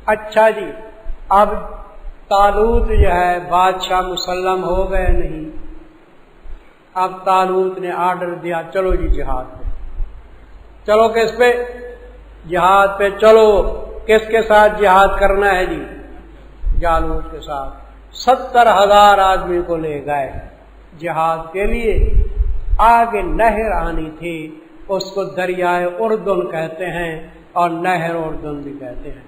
اچھا جی، اب طالوت جو ہے بادشاہ مسلم ہو گئے نہیں؟ اب طالوت نے آرڈر دیا چلو جی جہاد پہ چلو، کس پہ؟ جہاد پہ چلو۔ کس کے ساتھ جہاد کرنا ہے جی؟ جالوت کے ساتھ۔ 70,000 آدمی کو لے گئے جہاد کے لیے۔ آگے نہر آنی تھی، اس کو دریائے اردن کہتے ہیں اور نہر اردن بھی کہتے ہیں۔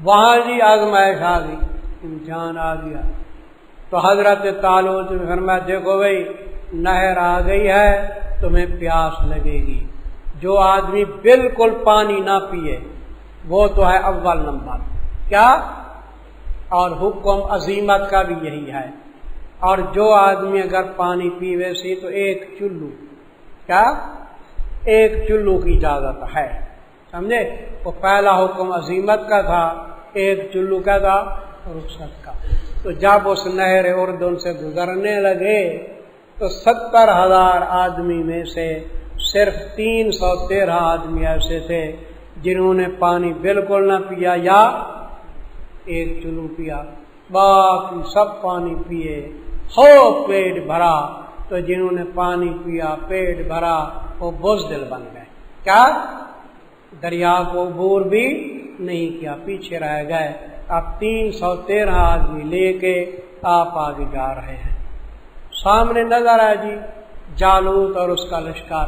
وہاں جی آزمائش آ گئی، امتحان آ گیا۔ تو حضرت طالوت نے فرمایا دیکھو بھائی، نہر آ گئی ہے، تمہیں پیاس لگے گی۔ جو آدمی بالکل پانی نہ پیے وہ تو ہے اول نمبر، کیا؟ اور حکم عزیمت کا بھی یہی ہے۔ اور جو آدمی اگر پانی پیوے سی تو ایک چلو، کیا؟ ایک چلو کی اجازت ہے، سمجھے؟ وہ پہلا حکم عزیمت کا تھا، ایک چلو کا تھا رخصت کا۔ تو جب اس نہر اردن سے گزرنے لگے تو 70,000 آدمی میں سے صرف 313 آدمی ایسے تھے جنہوں نے پانی بالکل نہ پیا یا ایک چلو پیا، باقی سب پانی پیے، پیٹ بھرا۔ تو جنہوں نے پانی پیا، پیٹ بھرا، وہ بزدل بن گئے، کیا؟ دریا کو عبور بھی نہیں کیا، پیچھے رہ گئے۔ اب 313 آدمی لے کے آپ آگے جا رہے ہیں۔ سامنے نظر ہے جی جالوت اور اس کا لشکر۔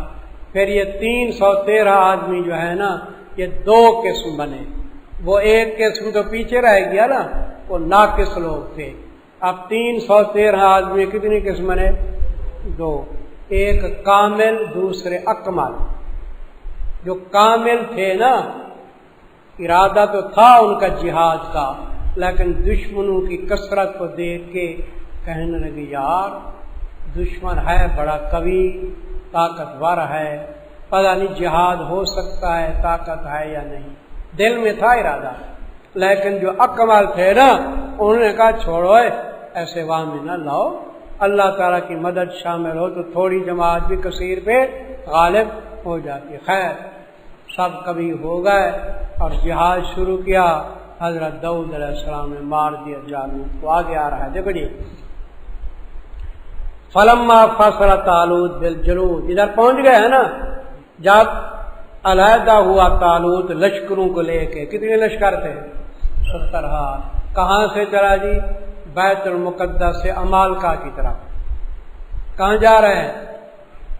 پھر یہ 313 آدمی جو ہے نا، یہ دو قسم بنے۔ وہ ایک قسم تو پیچھے رہ گیا نا، وہ ناقص لوگ تھے۔ اب 313 آدمی کتنی قسم بنے؟ دو، ایک کامل، دوسرے اکمل۔ جو کامل تھے نا، ارادہ تو تھا ان کا جہاد کا، لیکن دشمنوں کی کثرت کو دیکھ کے کہنے لگے یار دشمن ہے بڑا قوی، طاقتور ہے، پتہ نہیں جہاد ہو سکتا ہے، طاقت ہے یا نہیں۔ دل میں تھا ارادہ، لیکن جو اکمل تھے نا انہوں نے کہا چھوڑو ایسے وامی نہ لاؤ، اللہ تعالیٰ کی مدد شامل ہو تو تھوڑی جماعت بھی کثیر پہ غالب ہو جاتی۔ خیر سب کبھی ہو گئے اور جہاد شروع کیا۔ حضرت داؤد علیہ السلام نے مار دیا جالوت کو۔ آگے آ رہا ہے دیکھو جی، فلما فصل طالوت بالجنود، ادھر پہنچ گئے ہیں نا۔ جب علیحدہ ہوا طالوت لشکروں کو لے کے، کتنے لشکر تھے؟ 70,000۔ کہاں سے چلا جی؟ بیت المقدس سے امالکا کی طرف۔ کہاں جا رہے ہیں؟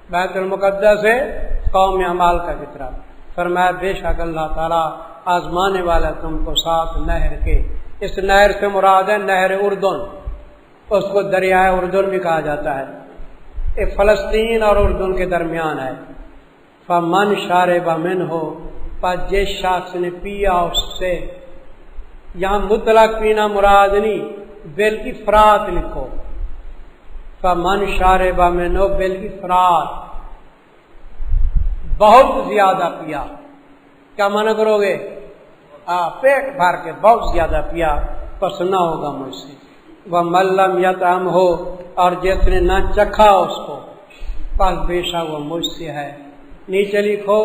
بیت المقدس سے قوم امالکا کی طرف۔ فرمایا بے شک اللہ تعالیٰ آزمانے والا تم کو ساتھ نہر کے۔ اس نہر سے مراد ہے نہر اردن، اس کو دریائے اردن بھی کہا جاتا ہے۔ یہ فلسطین اور اردن کے درمیان ہے۔ فمن شارب منہ، پر جس شخص نے پیا اس سے، یہاں مطلق پینا مراد نہیں، بالافراط لکھو، فمن شارب منہ بالافراط، بہت زیادہ پیا۔ کیا معنی کرو گے؟ پیٹ بھر کے بہت زیادہ پیا، پس نہ ہوگا مجھ سے۔ وَمَن لَّمْ يَطْعَمْهُ، اور جس نے نہ چکھا اس کو، پس بے شک وہ مجھ سے ہے۔ نیچے لکھو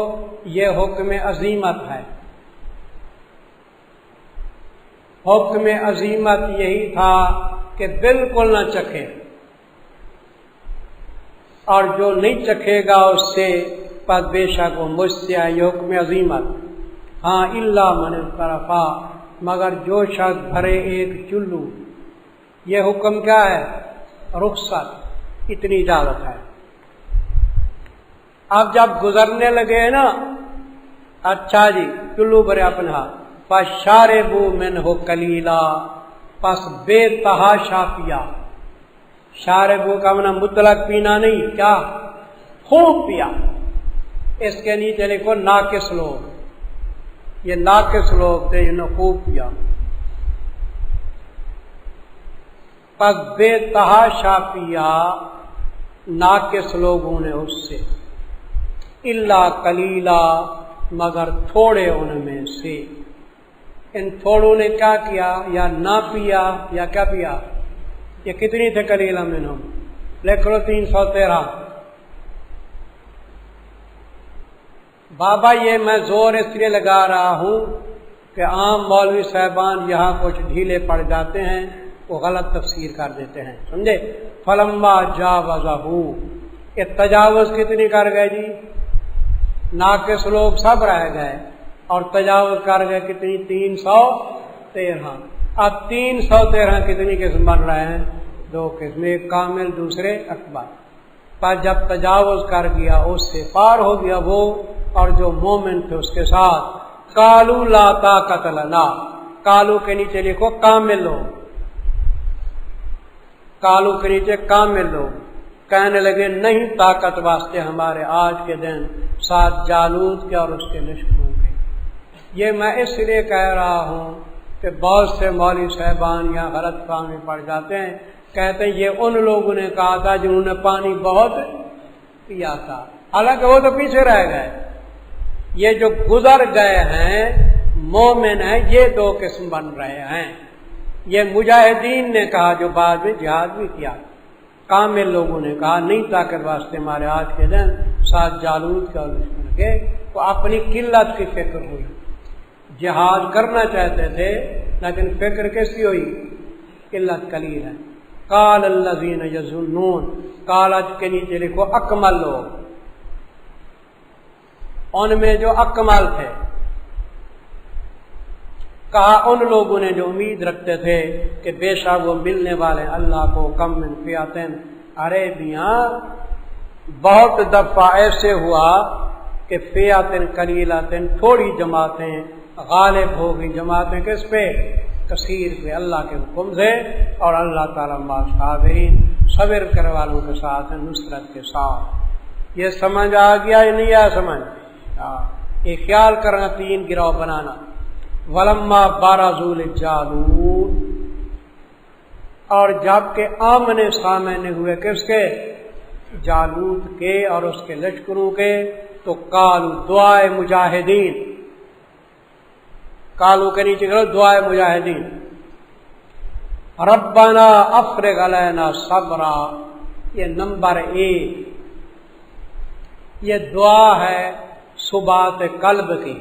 یہ حکم عزیمت ہے۔ حکم عزیمت یہی تھا کہ بالکل نہ چکھے، اور جو نہیں چکھے گا اس سے پس بے شک وہ مجھ سے ہے، یہ حکم عزیمت۔ ہاں الا من طرفا، مگر جو شخص بھرے ایک چلو، یہ حکم کیا ہے؟ رخصت، اتنی اجازت ہے۔ اب جب گزرنے لگے نا، اچھا جی چلو بھرے اپنا ہاتھ، فشاربوا منہ قلیلا، پس بے تحاشا پیا۔ شاربو کا معنی مطلق پینا نہیں، کیا؟ خوب پیا۔ اس کے نیچے لکھو ناقص لوگ، یہ ناقص لوگ تھے جنہوں نے خوب پیا۔ پس بے تحاشا پیا ناقص لوگوں نے اس سے، الا قلیلا، مگر تھوڑے ان میں سے۔ ان تھوڑوں نے کیا کیا؟ یا نہ پیا یا کیا پیا؟ یہ کتنی تھے قلیلا منہم؟ لکھ لو 313۔ بابا یہ میں زور اس لیے لگا رہا ہوں کہ عام مولوی صاحبان یہاں کچھ ڈھیلے پڑ جاتے ہیں، وہ غلط تفسیر کر دیتے ہیں، سمجھے؟ فلما جاوزہو، کہ تجاوز کتنی کر گئے جی؟ ناقص لوگ سب رہ گئے، اور تجاوز کر گئے کتنی؟ 313۔ اب 313 کتنی قسم بن رہے ہیں؟ 2 قسم، ایک کامل دوسرے اکبر۔ پر جب تجاوز کر گیا اس سے پار ہو گیا وہ اور جو مومن تھے اس کے ساتھ، قالوا لا طاقت لنا، کالو کے نیچے لکھو کامل لوگ، کالو کے نیچے کامل لوگ کہنے لگے نہیں طاقت واسطے ہمارے آج کے دن ساتھ جالوت کے اور اس کے لشکروں کے۔ یہ میں اس لیے کہہ رہا ہوں کہ بہت سے مولوی صاحبان یہاں غلط فہمی پڑ جاتے ہیں، کہتے ہیں یہ ان لوگوں نے کہا تھا جنہوں نے پانی بہت پیا تھا، حالانکہ وہ تو پیچھے رہ گئے۔ یہ جو گزر گئے ہیں مومن ہیں، یہ 2 قسم بن رہے ہیں۔ یہ مجاہدین نے کہا جو بعد میں جہاد بھی کیا، کامل لوگوں نے کہا نہیں طاقت واسطے ہمارے آج کے دن ساتھ جالوت کے اور لشکر کے، وہ اپنی قلت کی فکر ہوئی، جہاد کرنا چاہتے تھے لیکن فکر کیسی ہوئی؟ قلت قلیل ہے۔ قال الذین یظنون، کالج کے نیچے لکھو اکمل لوگ، ان میں جو اکمل تھے، کہا ان لوگوں نے جو امید رکھتے تھے کہ بے شک وہ ملنے والے اللہ کو، کم من فیاتن، ارے میاں بہت دفعہ ایسے ہوا کہ فیاتن قلیلاتن، تھوڑی جماعتیں غالب ہو گئی، جماعتیں کس پہ؟ کثیر پہ، اللہ کے حکم سے، اور اللہ تعالیٰ مع صابرین، صبر کرنے والوں کے ساتھ، نصرت کے ساتھ۔ یہ سمجھ آ گیا یا نہیں آیا سمجھ؟ یہ خیال کرنا 3 گروہ بنانا۔ ولما بارزوا لجالوت، اور جب کہ آمنے سامنے ہوئے کس کے؟ جالوت کے اور اس کے لشکروں کے، تو قالوا، دعائے مجاہدین، کالو کے نیچے کرو دعائے مجاہدین، ربنا افرغ علینا صبرا، یہ نمبر 1، یہ دعا ہے ثبات قلب کی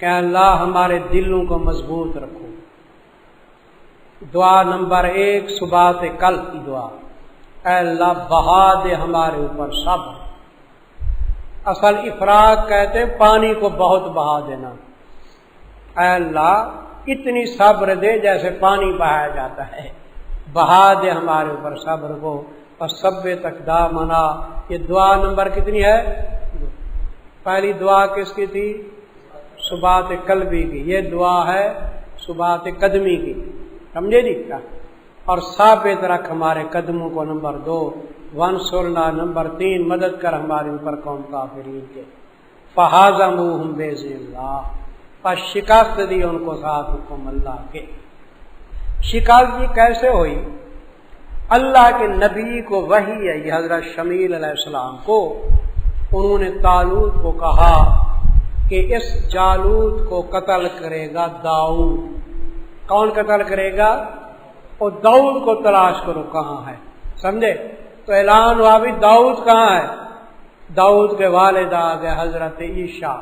کہ اللہ ہمارے دلوں کو مضبوط رکھو۔ دعا نمبر 1 ثبات قلب کی دعا، اے اللہ بہا دے ہمارے اوپر صبر۔ اصل افراغ کہتے ہیں پانی کو بہت بہا دینا، اے اللہ اتنی صبر دے جیسے پانی بہایا جاتا ہے، بہا دے ہمارے اوپر صبر کو، اور سب اقدامنا۔ یہ دعا نمبر کتنی ہے؟ پہلی دعا کس کی تھی؟ ثبات قلبی کی، یہ دعا ہے ثبات قدمی کی، سمجھے جی کیا؟ اور ثابت رکھ ہمارے قدموں کو، نمبر 2 وانصرنا، نمبر 3 مدد کر ہمارے اوپر قوم کافرین کے، فہزموہم باذن اللہ، پر شکست دی ان کو ساتھ حکم اللہ کے۔ شکست جی کیسے ہوئی؟ اللہ کے نبی کو وحی ہے، یہ حضرت شمیل علیہ السلام کو، انہوں نے طالوت کو کہا کہ اس جالوت کو قتل کرے گا داؤد۔ کون قتل کرے گا؟ اور داؤد کو تلاش کرو کہاں ہے، سمجھے؟ تو اعلان ہوا بھی داؤد کہاں ہے؟ داؤد کے والد آ گئے حضرت عیسیٰ،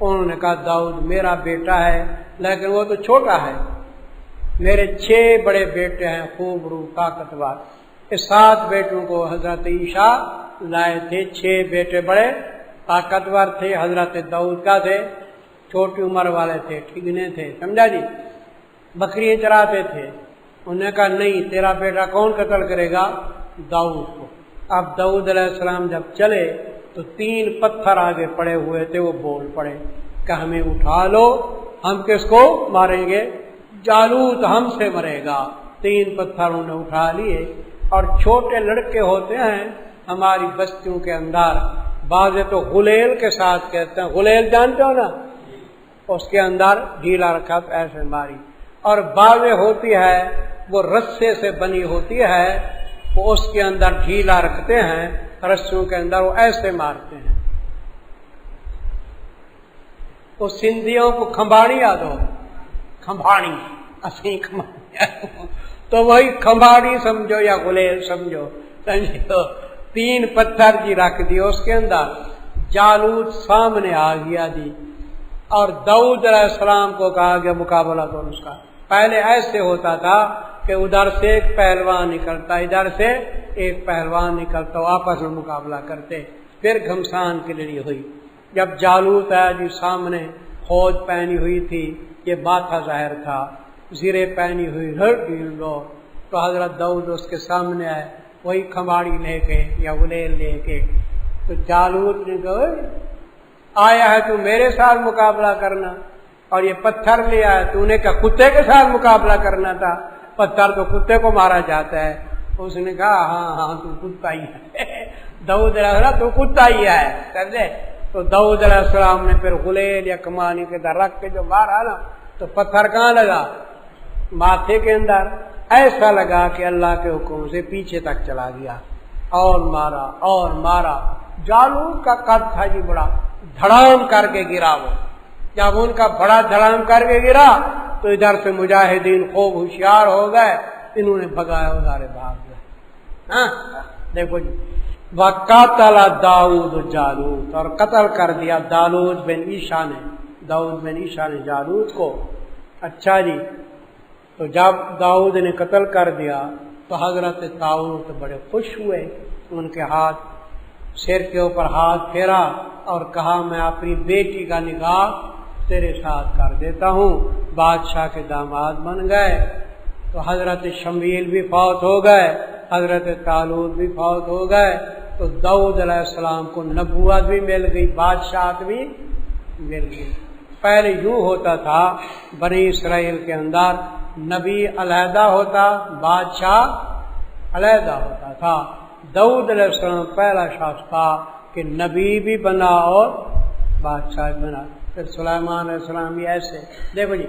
انہوں نے کہا داؤد میرا بیٹا ہے لیکن وہ تو چھوٹا ہے، میرے 6 بڑے بیٹے ہیں خوب روح طاقتور۔ اس 7 بیٹوں کو حضرت عیسیٰ لائے تھے، 6 بیٹے بڑے طاقتور تھے، حضرت داؤد کا تھے چھوٹی عمر والے تھے، ٹھیکنے تھے، سمجھا جی؟ بکریاں چراتے تھے۔ انہوں نے کہا نہیں، تیرا بیٹا کون قتل کرے گا؟ داؤد کو۔ اب داؤد علیہ السلام جب چلے تو 3 پتھر آگے پڑے ہوئے تھے، وہ بول پڑے کہ ہمیں اٹھا لو، ہم کس کو ماریں گے؟ جالوت ہم سے مرے گا۔ 3 پتھر انہوں نے اٹھا لیے، اور چھوٹے لڑکے ہوتے ہیں ہماری بستیوں کے اندر، بعض تو غلیل کے ساتھ کہتے ہیں، غلیل جانتے ہو نا، اس کے اندر ڈھیلا رکھا تو ایسے ماری، اور بعض ہوتی ہے وہ رسے سے بنی ہوتی ہے، وہ اس کے اندر ڈھیلا رکھتے ہیں، رسوں کے اندر وہ ایسے مارتے ہیں۔ وہ سندھیوں کو کھمباڑی یاد ہو، کھمباڑی، اسی کھمباڑی، تو وہی کھمباڑی سمجھو یا غلیل سمجھو، سمجھو۔ 3 پتھر جی رکھ دیے اس کے اندر، جالوت سامنے آ گیا جی، اور داؤد علیہ السلام کو کہا کہ مقابلہ کرو اس کا۔ پہلے ایسے ہوتا تھا کہ ادھر سے ایک پہلوان نکلتا، ادھر سے ایک پہلوان نکلتا، آپس میں مقابلہ کرتے، پھر گھمسان کی لڑائی ہوئی۔ جب جالوت آیا جی سامنے، فوج پہنی ہوئی تھی، یہ ماتھا ظاہر تھا، زیرے پہنی ہوئی لو، تو حضرت داؤد اس کے سامنے آئے، وہی کھماڑی لے کے یا غلیل لے کے، تو جالوت نے کہا آیا ہے تو میرے ساتھ مقابلہ کرنا، اور یہ پتھر لے آیا، تو نے کہا کتے کے ساتھ مقابلہ کرنا تھا، پتھر تو کتے کو مارا جاتا ہے۔ اس نے کہا ہاں ہاں تو کتا ہی ہے، داؤد علیہ السلام تو کتا ہی ہے، کر دے۔ تو داؤد علیہ السلام نے پھر غلیل یا کمانی کے در رکھ کے جو مارا نا، تو پتھر کہاں لگا؟ ماتھے کے اندر، ایسا لگا کہ اللہ کے حکم سے پیچھے تک چلا گیا، اور مارا اور مارا۔ جالوت کا قد تھا جی بڑا، دھڑام کر کے گرا وہ۔ جب ان کا بڑا دھڑام کر کے گرا تو ادھر سے مجاہدین خوب ہوشیار ہو گئے، انہوں نے بھگایا، ادھر بھاگ گئے۔ ہاں دیکھو جی، وقاتل داؤد جالوت، اور قتل کر دیا داؤد بن عیسیٰ نے جالوت کو۔ اچھا جی، تو جب داؤد نے قتل کر دیا تو حضرت طالوت بڑے خوش ہوئے، ان کے ہاتھ سر کے اوپر ہاتھ پھیرا اور کہا میں اپنی بیٹی کا نکاح تیرے ساتھ کر دیتا ہوں، بادشاہ کے داماد بن گئے۔ تو حضرت شمویل بھی فوت ہو گئے، حضرت طالوت بھی فوت ہو گئے، تو داؤد علیہ السلام کو نبوت بھی مل گئی، بادشاہت بھی مل گئی۔ پہلے یوں ہوتا تھا بنی اسرائیل کے اندر، نبی علیحدہ ہوتا، بادشاہ علیحدہ ہوتا تھا۔ داؤد علیہ السلام پہلا شخص تھا کہ نبی بھی بنا اور بادشاہ بھی بنا۔ پھر سلیمان علیہ السلام بھی ایسے۔ دیکھو جی،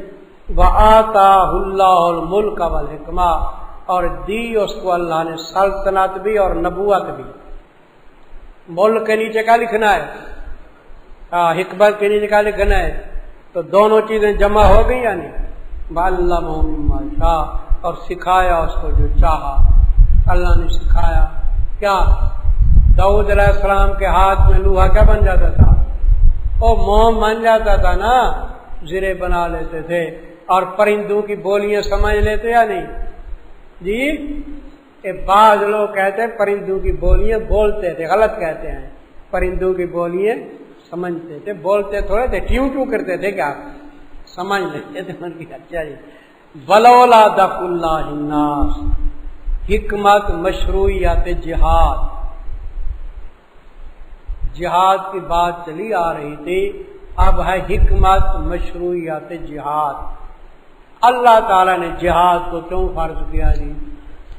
وَآتَاهُ اللَّهُ الْمُلْكَ وَالْحِکْمَةَ، اور دی اس کو اللہ نے سلطنت بھی اور نبوت بھی۔ ملک کے نیچے کیا لکھنا ہے؟ حکمت کے نیچے کیا لکھنا ہے؟ تو دونوں چیزیں جمع ہو گئی یعنی وَعَلَّمَهُ مِمَّا شَاءَ، اور سکھایا اس کو جو چاہا، اللہ نے سکھایا۔ کیا داؤد علیہ السلام کے ہاتھ میں لوہا کیا بن جاتا تھا؟ وہ موم بن جاتا تھا نا، زرے بنا لیتے تھے، اور پرندوں کی بولیاں سمجھ لیتے یا نہیں جی؟ بعض لوگ کہتے ہیں پرندوں کی بولیاں بولتے تھے، غلط کہتے ہیں، پرندوں کی بولیاں سمجھتے تھے، بولتے تھوڑے تھے، ٹیوں ٹیوں کرتے تھے، کیا سمجھ لیتے تھے۔ اچھا جی، ولولا دفع اللہ الناس، حکمت مشروعیت جہاد، جہاد کی بات چلی آ رہی تھی، اب ہے حکمت مشروعیت جہاد۔ اللہ تعالیٰ نے جہاد کو کیوں فرض کیا جی؟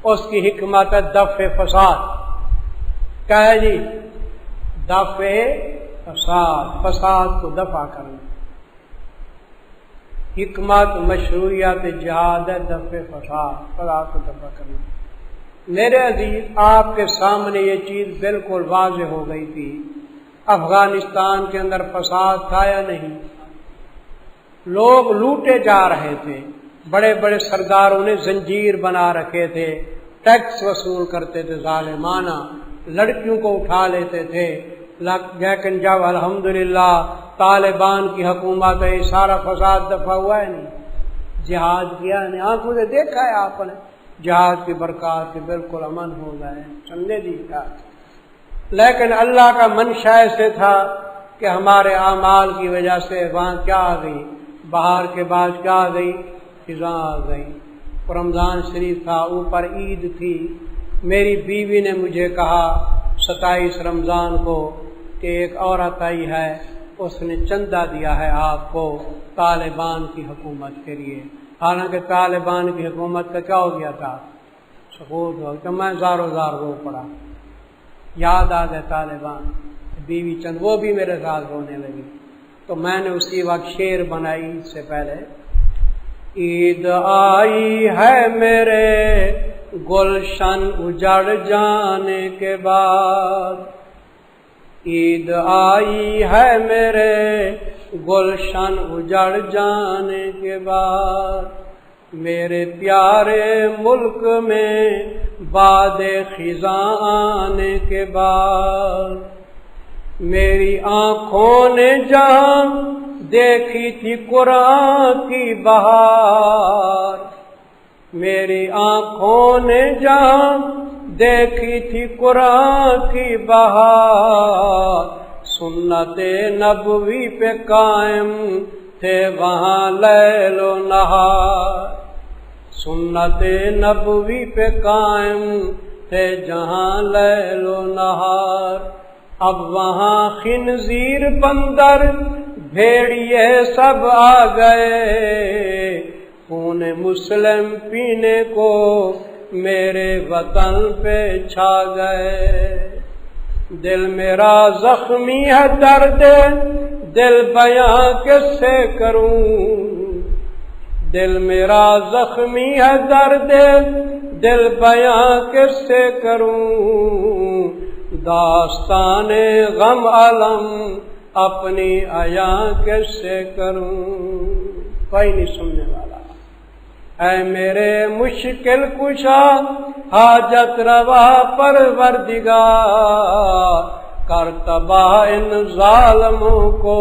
اس کی حکمت ہے دفع فساد۔ کیا ہے جی؟ دفع فساد، فساد کو دفع کرنا۔ حکمت مشروعیت جہاد ہے دفع فساد، فساد کو دفع کرنا۔ میرے عزیز، آپ کے سامنے یہ چیز بالکل واضح ہو گئی تھی، افغانستان کے اندر فساد تھا یا نہیں؟ لوگ لوٹے جا رہے تھے، بڑے بڑے سرداروں نے زنجیر بنا رکھے تھے، ٹیکس وصول کرتے تھے ظالمانہ، لڑکیوں کو اٹھا لیتے تھے۔ لیکن جب الحمدللہ طالبان کی حکومت ہے، سارا فساد دفع ہوا ہے نہیں؟ جہاد کیا نہیں؟ آنکھوں سے دیکھا ہے آپ نے، جہاد کی برکات سے بالکل امن ہو گئے، سمجھے جی کیا؟ لیکن اللہ کا منشا ایسے تھا کہ ہمارے اعمال کی وجہ سے وہاں کیا آ گئی؟ بہار کے بعد کیا آ گئی؟ خزاں آ گئی۔ رمضان شریف تھا، اوپر عید تھی، میری بیوی نے مجھے کہا 27 رمضان کو کہ ایک عورت آئی ہے، اس نے چندہ دیا ہے آپ کو طالبان کی حکومت کے لیے، حالانکہ طالبان کی حکومت کا کیا ہو گیا تھا؟ سقوط ہو گیا۔ تو میں زاروں زار رو پڑا، یاد آ گئے طالبان، بیوی چند، وہ بھی میرے ساتھ رونے لگی۔ تو میں نے اسی وقت شعر بنائی عید سے پہلے، عید آئی ہے میرے گلشن اجڑ جانے کے بعد، عید آئی ہے میرے گلشن اجڑ جانے کے بعد، میرے پیارے ملک میں باد خزاں آنے کے بعد، میری آنکھوں نے جہاں دیکھی تھی قرآن کی بہار، میری آنکھوں نے جہاں دیکھی تھی قرآن کی بہار، سنت نبوی پہ قائم تھے وہاں لیل و نہار، سنت نبوی پہ قائم تھے جہاں لیل و نہار۔ اب وہاں خنزیر بندر بھیڑیے سب آ گئے، خون مسلم پینے کو میرے وطن پہ چھا گئے۔ دل میرا زخمی ہے درد دل بیاں کس سے کروں، دل میرا زخمی ہے درد دل بیاں کس سے کروں، داستان غم علم اپنی عیاں کس سے کروں، کوئی نہیں سننے والا۔ اے میرے مشکل کشا حاجت روا پروردگار، کر تباہ ان ظالموں کو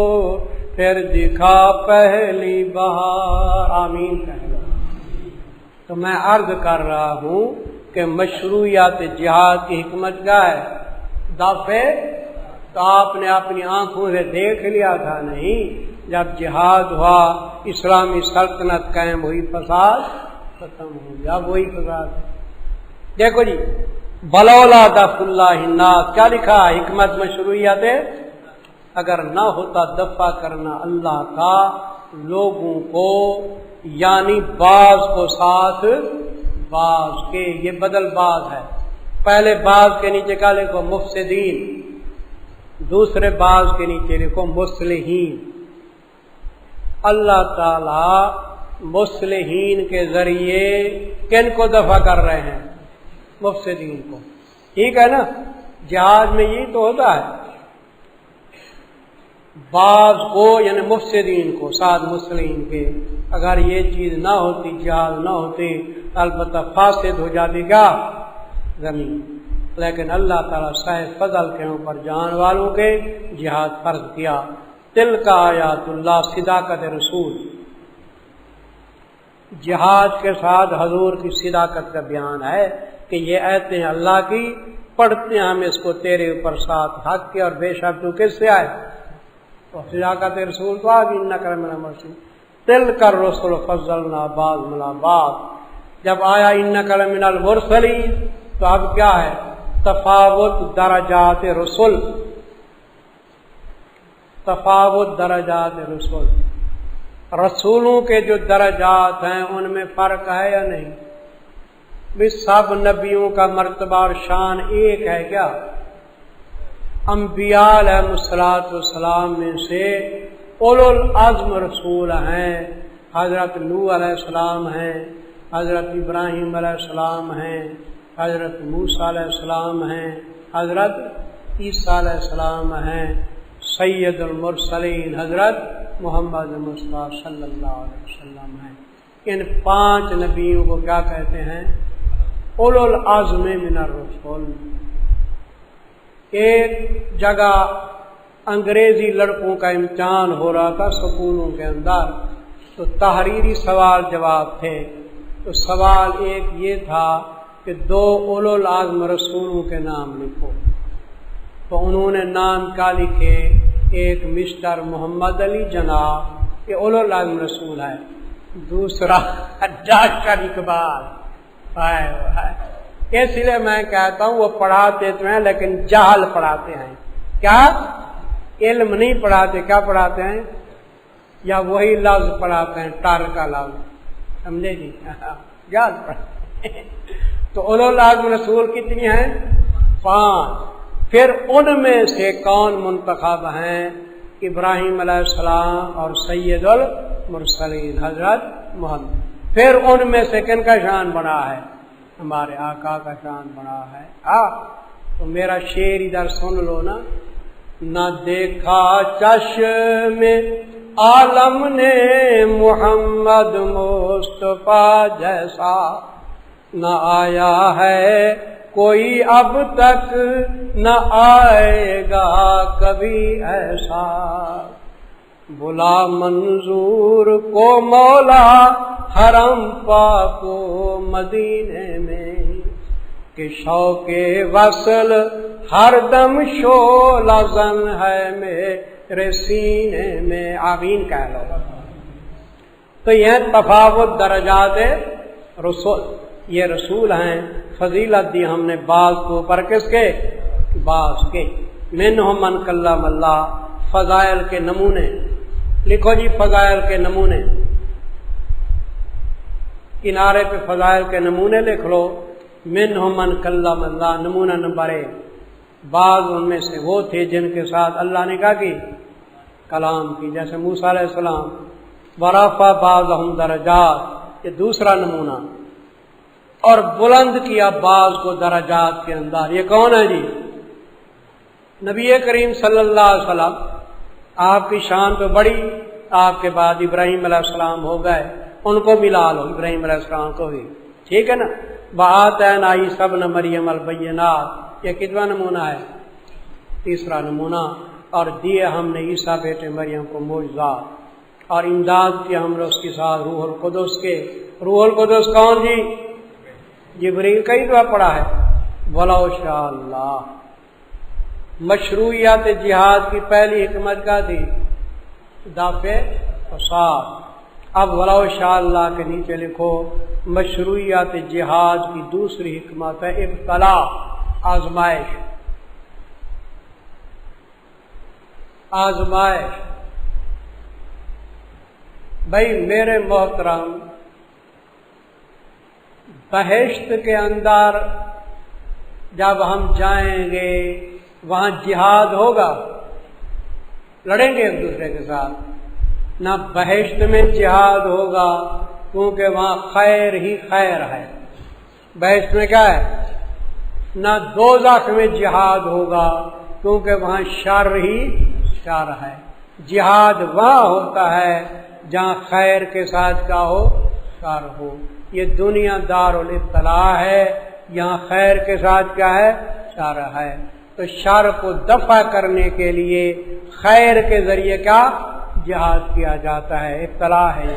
پھر دکھا پہلی بہار۔ آمین کہہ لو۔ تو میں عرض کر رہا ہوں کہ مشروعیت جہاد کی حکمت کیا ہے؟ دفع تو آپ نے اپنی آنکھوں سے دیکھ لیا تھا نہیں، جب جہاد ہوا اسلامی سلطنت قائم ہوئی فساد ختم ہو گیا، وہی فساد۔ دیکھو جی، بلولا دفع اللہ الناس کیا لکھا؟ حکمت مشروعیت ہے، اگر نہ ہوتا دفع کرنا اللہ کا لوگوں کو، یعنی بعض کو ساتھ بعض کے، یہ بدل بعض ہے، پہلے بعض کے نیچے کا لکھو مفسدین، دوسرے بعض کے نیچے لکھو مصلحین۔ اللہ تعالی مصلحین کے ذریعے کن کو دفع کر رہے ہیں؟ مفسدین کو، ٹھیک ہے نا؟ جہاد میں یہی تو ہوتا ہے، بعض کو یعنی مفسدین کو ساتھ مصلحین کے۔ اگر یہ چیز نہ ہوتی، جہاد نہ ہوتی، البتہ فاسد ہو جاتی کیا زمین، لیکن اللہ تعالیٰ صاحب فضل کے اوپر جان والوں کے جہاد فرض کیا۔ تلک آیات اللہ صداقت رسول، جہاد کے ساتھ حضور کی صداقت کا بیان ہے کہ یہ آیتیں اللہ کی پڑھتے ہیں ہم اس کو تیرے اوپر ساتھ حق کے، اور بے شک تو کس سے آئے؟ تو صداقت رسول تو آگی نکر من المرسلین۔ تلک الرسل فضلنا بعضهم علی بعض، جب آیا انک لمن المرسلین تو اب کیا ہے؟ تفاوت درجات رسل، تفاوت درجات رسول، رسولوں کے جو درجات ہیں ان میں فرق ہے یا نہیں؟ بھی سب نبیوں کا مرتبہ اور شان ایک ہے کیا؟ انبیاء علیہ السلام میں سے اولو العزم رسول ہیں، حضرت نوح علیہ السلام ہیں، حضرت ابراہیم علیہ السلام ہیں، حضرت موسیٰ علیہ السلام ہیں، حضرت عیسیٰ علیہ السلام ہیں، سید المرسلین حضرت محمد مصطفیٰ صلی اللہ علیہ وسلم ہیں۔ ان 5 نبیوں کو کیا کہتے ہیں؟ اولو العزم من الرسل۔ ایک جگہ انگریزی لڑکوں کا امتحان ہو رہا تھا سکولوں کے اندر، تو تحریری سوال جواب تھے، تو سوال ایک یہ تھا کہ 2 اولو العزم رسولوں کے نام لکھو، تو انہوں نے نام کیا لکھے؟ ایک مسٹر محمد علی جناح، یہ اولو العزم رسول ہے، دوسرا ڈاکٹر اقبال۔ اس لیے میں کہتا ہوں وہ پڑھاتے تو ہیں لیکن جہل پڑھاتے ہیں، کیا علم نہیں پڑھاتے، کیا پڑھاتے ہیں؟ یا وہی لفظ پڑھاتے ہیں ٹار کا لفظ، سمجھے جی؟ جہل پڑھاتے ہیں۔ تو اولو العزم رسول کتنی ہیں؟ 5۔ پھر ان میں سے کون منتخب ہیں؟ ابراہیم علیہ السلام اور سید المرسلین حضرت محمد۔ پھر ان میں سے کن کا شان بڑا ہے؟ ہمارے آقا کا شان بڑا ہے۔ تو میرا شعر ادھر سن لو نا۔ نہ دیکھا چشم عالم نے محمد مصطفیٰ جیسا، نہ آیا ہے کوئی اب تک، نہ آئے گا کبھی ایسا۔ بلا منظور کو مولا حرم پاکو مدینے میں، کہ شوق وصل ہر دم شعلہ زن ہے میرے سینے میں۔ آمین کہہ لو۔ تو یہ تفاوت درجات رسول، یہ رسول ہیں، فضیلت دی ہم نے بعض کو اوپر کس کے؟ بعض کے۔ منہم من کلم اللہ، فضائل کے نمونے لکھو جی، فضائل کے نمونے کنارے پہ فضائل کے نمونے لکھ لو۔ منہم من کلم اللہ، نمونہ نمبر 1، بعض ان میں سے وہ تھے جن کے ساتھ اللہ نے کہا کہ کلام کی، جیسے موسیٰ علیہ السلام۔ ورفع بعضهم درجات، یہ دوسرا نمونہ، اور بلند کیا بعض کو درجات کے اندر۔ یہ کون ہے جی؟ نبی کریم صلی اللہ علیہ وسلم، آپ کی شان تو بڑی، آپ کے بعد ابراہیم علیہ السلام ہو گئے، ان کو ملا لو، ابراہیم علیہ السلام کو بھی، ٹھیک ہے نا۔ وآتینا عیسی ابن مریم البینات، یہ کتنا نمونہ ہے؟ تیسرا نمونہ۔ اور دیے ہم نے عیسیٰ بیٹے مریم کو معجزات، اور امداد کیا ہم نے اس کے ساتھ روح القدس کے۔ روح القدس کون جی؟ جبریل کا ہی دعا پڑا ہے۔ ولو شاء اللہ۔ مشروعیت جہاد کی پہلی حکمت کیا تھی؟ دافع فساد۔ اب ولو شاء اللہ کے نیچے لکھو مشروعیت جہاد کی دوسری حکمت ہے ابتلا، آزمائش۔ آزمائش بھائی میرے محترم، بہشت کے اندر جب ہم جائیں گے وہاں جہاد ہوگا، لڑیں گے ایک دوسرے کے ساتھ؟ نہ بہشت میں جہاد ہوگا، کیونکہ وہاں خیر ہی خیر ہے۔ بہشت میں کیا ہے؟ نہ دوزخ میں جہاد ہوگا، کیونکہ وہاں شر ہی شر ہے۔ جہاد وہاں ہوتا ہے جہاں خیر کے ساتھ کیا ہو؟ شر ہو۔ یہ دنیا دار الابتلاء ہے، یہاں خیر کے ساتھ کیا ہے؟ شر ہے۔ تو شر کو دفع کرنے کے لیے خیر کے ذریعے کیا؟ جہاد کیا جاتا ہے۔ ابتلاء ہے،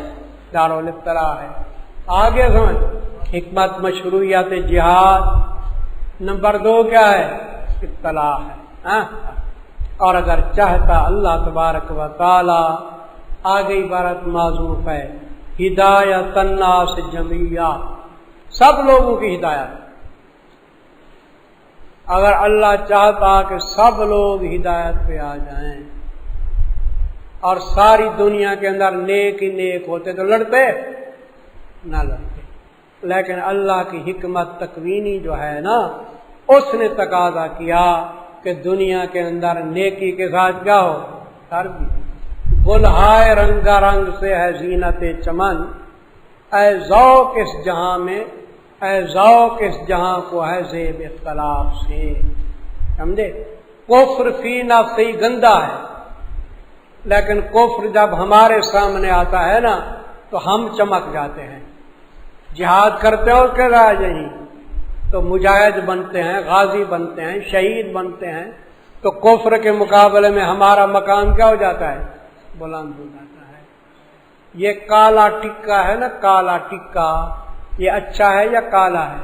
دار الابتلاء ہے۔ آگے سمجھ، حکمت مشروعیت جہاد نمبر 2 کیا ہے؟ ابتلاء ہے۔ اور اگر چاہتا اللہ تبارک و تعالی، آگے عبارت معذوف ہے، ہدایت الناس جمیعا، سب لوگوں کی ہدایت۔ اگر اللہ چاہتا کہ سب لوگ ہدایت پہ آ جائیں اور ساری دنیا کے اندر نیک ہی نیک ہوتے تو لڑتے نہ لڑتے، لیکن اللہ کی حکمت تکوینی جو ہے نا، اس نے تقاضا کیا کہ دنیا کے اندر نیکی کے ساتھ کیا ہو؟ شر بھی۔ گلہائے رنگا رنگ سے ہے زینت چمن، اے ذوق اس جہاں میں، اے ذوق اس جہاں کو ہے زیب اختلاف سے۔ سمجھے؟ کفر فی نفسی گندا ہے، لیکن کفر جب ہمارے سامنے آتا ہے نا تو ہم چمک جاتے ہیں۔ جہاد کرتے ہو کہ راہ نہیں، تو مجاہد بنتے ہیں، غازی بنتے ہیں، شہید بنتے ہیں، تو کفر کے مقابلے میں ہمارا مقام کیا ہو جاتا ہے؟ بلند ہو جاتا ہے۔ یہ کالا ٹکا ہے نا، کالا ٹکا، یہ اچھا ہے یا کالا ہے؟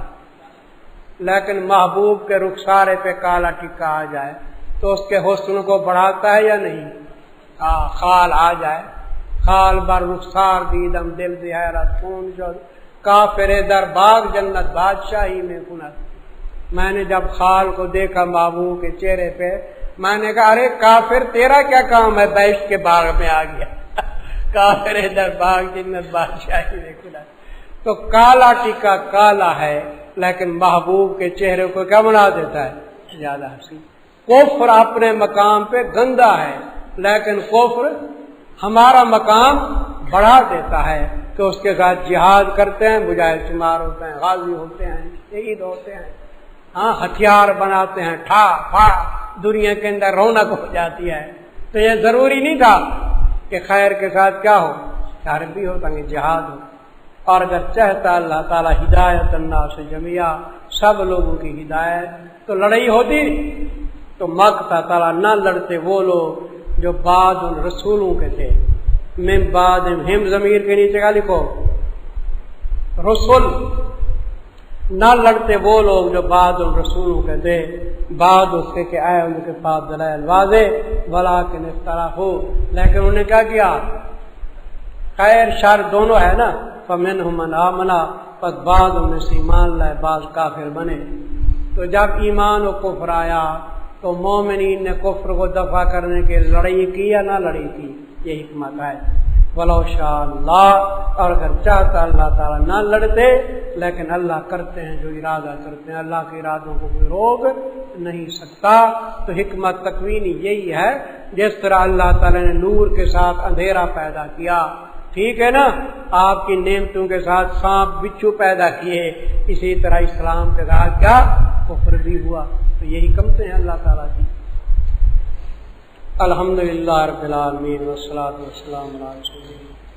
لیکن محبوب کے رخسارے پہ کالا ٹکا آ جائے تو اس کے حسن کو بڑھاتا ہے یا نہیں؟ خال آ جائے، خال بر رخسار دیدم دل دی حیرت خون شد، کافر در باغ جنت بادشاہی میں کنت۔ میں نے جب خال کو دیکھا محبوب کے چہرے پہ، میں نے کہا ارے کافر تیرا کیا کام ہے بہشت کے باغ میں آ گیا؟ کافر در باغ جنت بادشاہی میں کنت۔ تو کالا ٹکا کالا ہے، لیکن محبوب کے چہرے کو کیا بنا دیتا ہے؟ زیادہ حسین۔ کفر اپنے مقام پہ گندا ہے، لیکن کفر ہمارا مقام بڑھا دیتا ہے کہ اس کے ساتھ جہاد کرتے ہیں، مجاہد شمار ہوتے ہیں، غازی ہوتے ہیں، شہید ہوتے ہیں، ہتھیار بناتے ہیں، ٹھا پھا، دنیا کے اندر رونق ہو جاتی ہے۔ تو یہ ضروری نہیں تھا کہ خیر کے ساتھ کیا ہو؟ شر بھی ہو، تاکہ جہاد ہو۔ اور اگر چاہتا اللہ تعالیٰ ہدایت الناس جمیعا، سب لوگوں کی ہدایت، تو لڑائی ہوتی تو مقتا تعالیٰ نہ لڑتے وہ لوگ جو بعد ان رسولوں کے تھے، من بعد ہم ضمیر کے نیچے کا لکھو رسول، نہ لڑتے وہ لوگ جو بعد ان رسولوں کے تھے، بعد اس کے کہ آئے ان کے پاس دلائل واضح، ولیکن اختلافوا، لیکن انہوں نے کیا کیا، خیر شر دونوں ہے نا، فمنہم من آمن، پس بعض ان میں سے ایمان لائے بعض کافر بنے۔ تو جب ایمان و کفر آیا تو مومنین نے کفر کو دفع کرنے کے لڑائی کی یا نہ لڑائی کی، یہ حکمت ہے۔ ولو شاء اللہ، اور اگر چاہتا اللہ تعالیٰ نہ لڑتے، لیکن اللہ کرتے ہیں جو ارادہ کرتے ہیں، اللہ کے ارادوں کو کوئی روک نہیں سکتا۔ تو حکمت تکوینی یہی ہے، جس طرح اللہ تعالیٰ نے نور کے ساتھ اندھیرا پیدا کیا، ٹھیک ہے نا، آپ کی نعمتوں کے ساتھ سانپ بچھو پیدا کیے، اسی طرح اسلام کے ساتھ کیا کفر بھی ہوا۔ تو یہی حکمتیں ہیں اللہ تعالیٰ کی۔ الحمدللہ رب العالمین والصلاۃ والسلام علی رسول اللہ۔